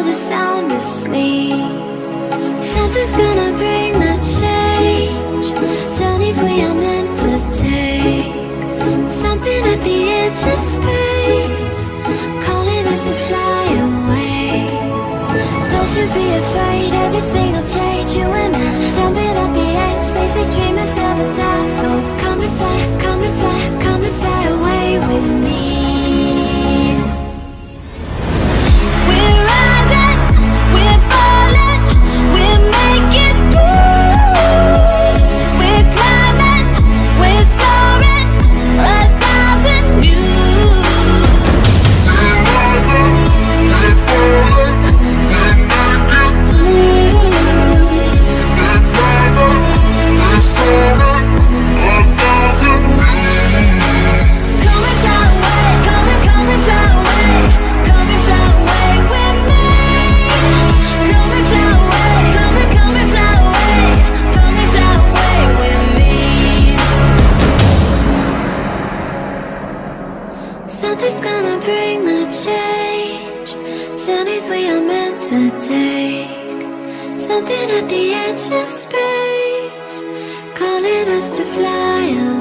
the sound asleep. Something's gonna bring the change. Journeys we are meant to take. Something at the edge of space, calling us to fly away. Don't you be afraid, everything will change. You and I, jumping off the edge. They say dreamers never die. So come and fly, come and fly, come and fly away with me. We're rising, we're falling, we're making moves. We're climbing, we're soaring, 1,000 views. We're rising, we're falling, we're making moves. We're climbing, we're soaring, 1,000 views. Come and fly away, come and fly away, come and fly away with me. Come and fly away, come and fly away, come and fly away with me. Something's gonna bring the change. Journeys we are meant to take. Something at the edge of space, calling us to fly away.